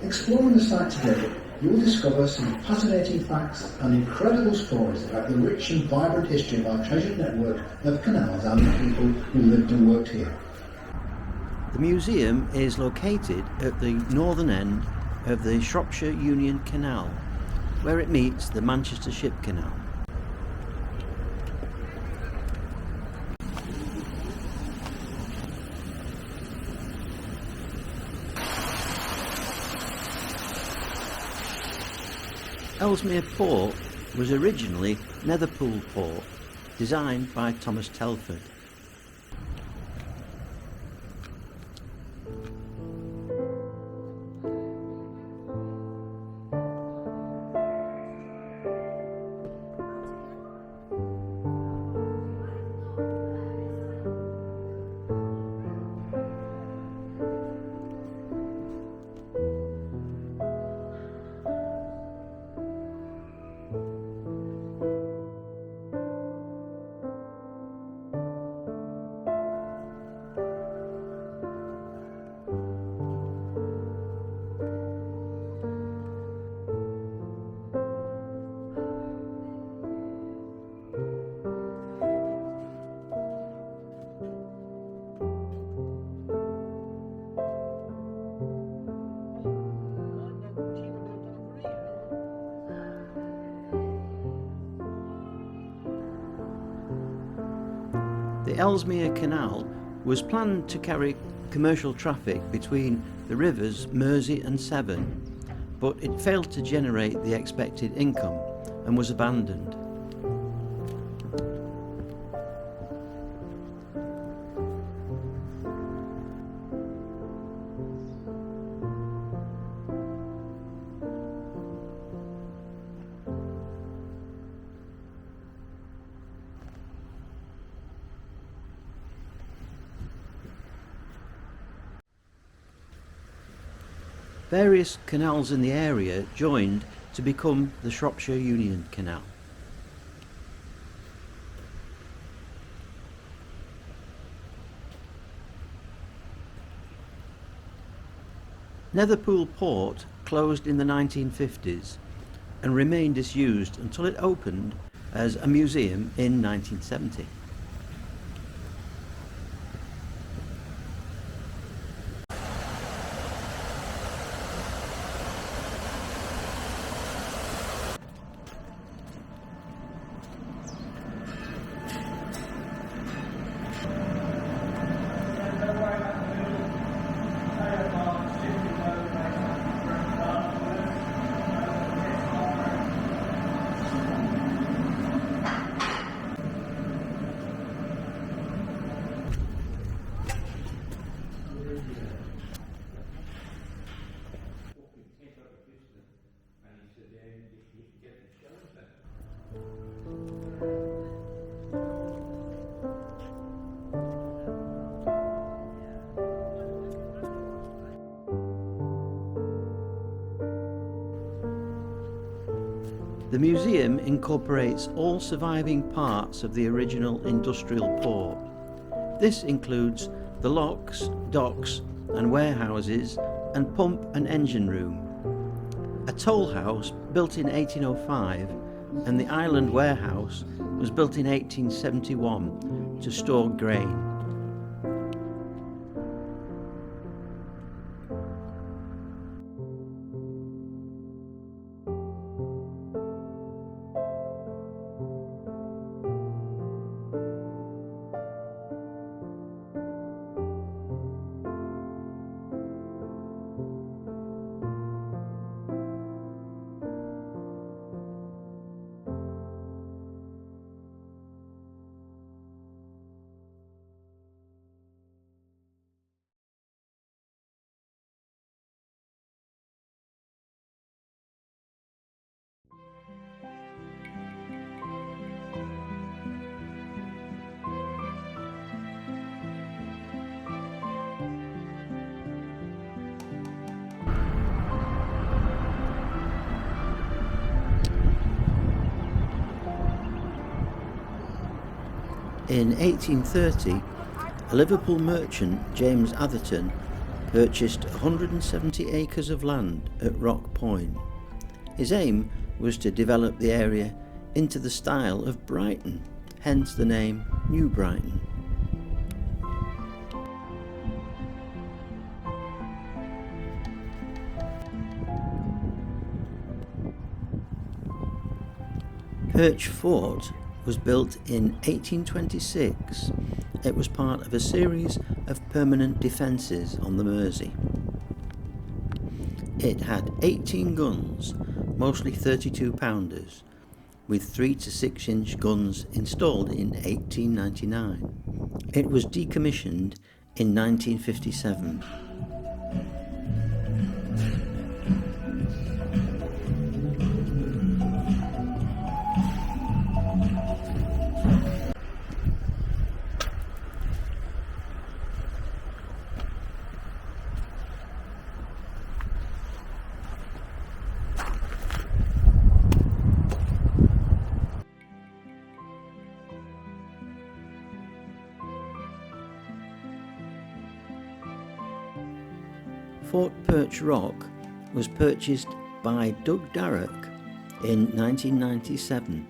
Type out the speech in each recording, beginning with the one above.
Exploring the site today, you'll discover some fascinating facts and incredible stories about the rich and vibrant history of our treasured network of canals and the people who lived and worked here. The museum is located at the northern end of the Shropshire Union Canal, where it meets the Manchester Ship Canal. Ellesmere Port was originally Netherpool Port, designed by Thomas Telford. The Ellesmere Canal was planned to carry commercial traffic between the rivers Mersey and Severn, but it failed to generate the expected income and was abandoned. Various canals in the area joined to become the Shropshire Union Canal. Netherpool Port closed in the 1950s and remained disused until it opened as a museum in 1970. The museum incorporates all surviving parts of the original industrial port. This includes the locks, docks and warehouses and pump and engine room, a toll house built in 1805, and the island warehouse was built in 1871 to store grain. In 1830, a Liverpool merchant, James Atherton, purchased 170 acres of land at Rock Point. His aim was to develop the area into the style of Brighton, hence the name New Brighton. Perch Fort was built in 1826. It was part of a series of permanent defences on the Mersey. It had 18 guns, mostly 32-pounders, with 3 to 6 inch guns installed in 1899. It was decommissioned in 1957. Fort Perch Rock was purchased by Doug Darroch in 1997.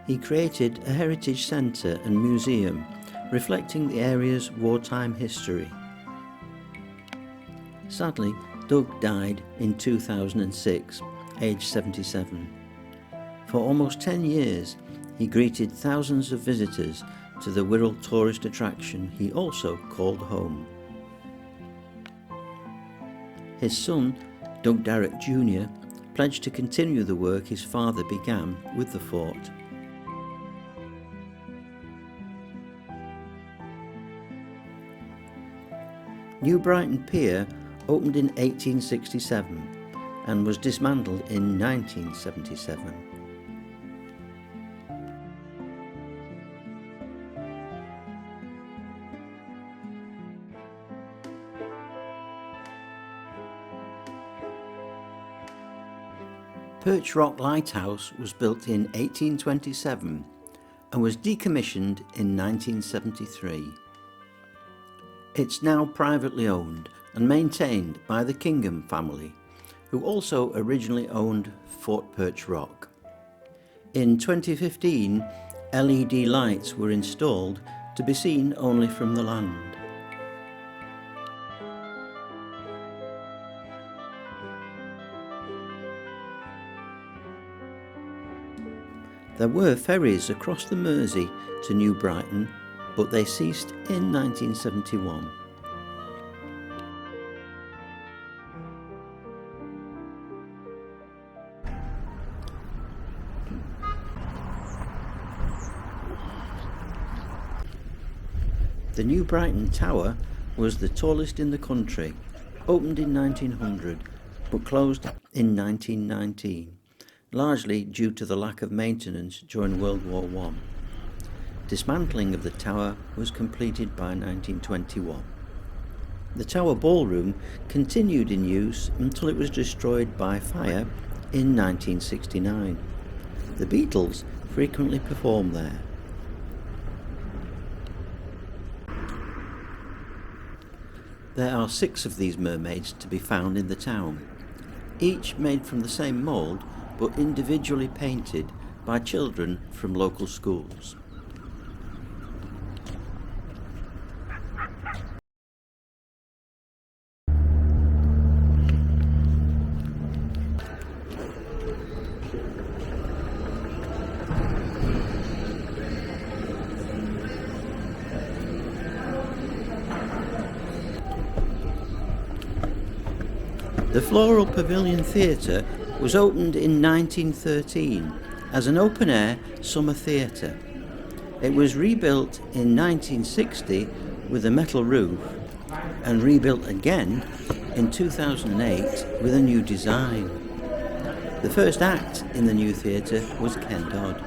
He created a heritage centre and museum reflecting the area's wartime history. Sadly, Doug died in 2006, aged 77. For almost 10 years, he greeted thousands of visitors to the Wirral tourist attraction he also called home. His son, Doug Darroch Jr., pledged to continue the work his father began with the fort. New Brighton Pier opened in 1867 and was dismantled in 1977. Perch Rock Lighthouse was built in 1827 and was decommissioned in 1973. It's now privately owned and maintained by the Kingham family, who also originally owned Fort Perch Rock. In 2015, LED lights were installed to be seen only from the land. There were ferries across the Mersey to New Brighton, but they ceased in 1971. The New Brighton Tower was the tallest in the country, opened in 1900 but closed in 1919. Largely due to the lack of maintenance during World War I. Dismantling of the tower was completed by 1921. The tower ballroom continued in use until it was destroyed by fire in 1969. The Beatles frequently performed there. There are 6 of these mermaids to be found in the town, each made from the same mould but individually painted by children from local schools. The Floral Pavilion Theatre was opened in 1913 as an open-air summer theatre. It was rebuilt in 1960 with a metal roof and rebuilt again in 2008 with a new design. The first act in the new theatre was Ken Dodd.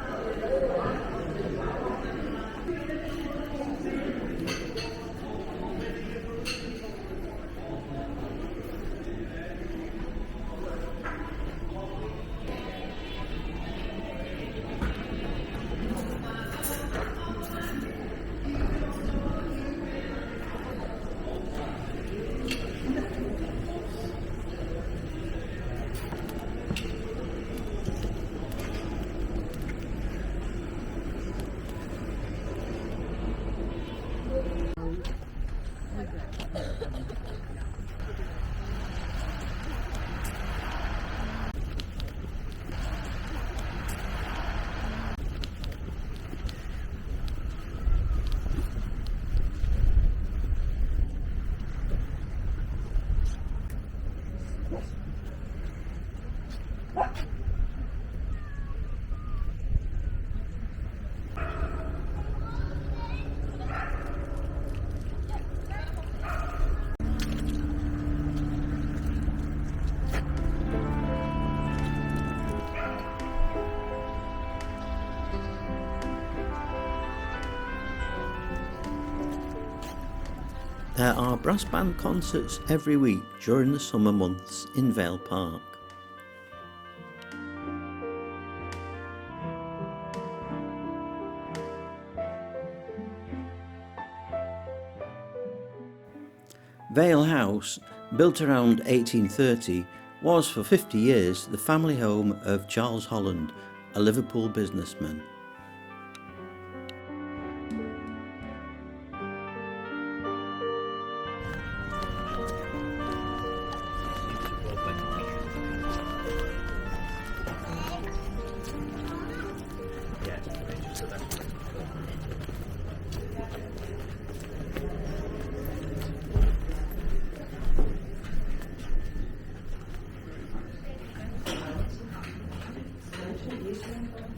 There are brass band concerts every week during the summer months in Vale Park. Vale House, built around 1830, was for 50 years the family home of Charles Holland, a Liverpool businessman.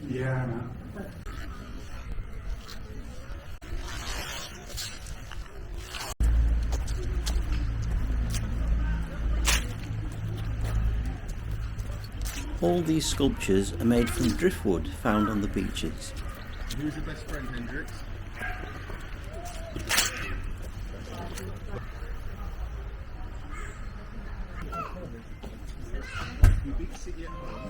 Yeah, I know. All these sculptures are made from driftwood found on the beaches. Who's your best friend, Hendrix? You big city at home.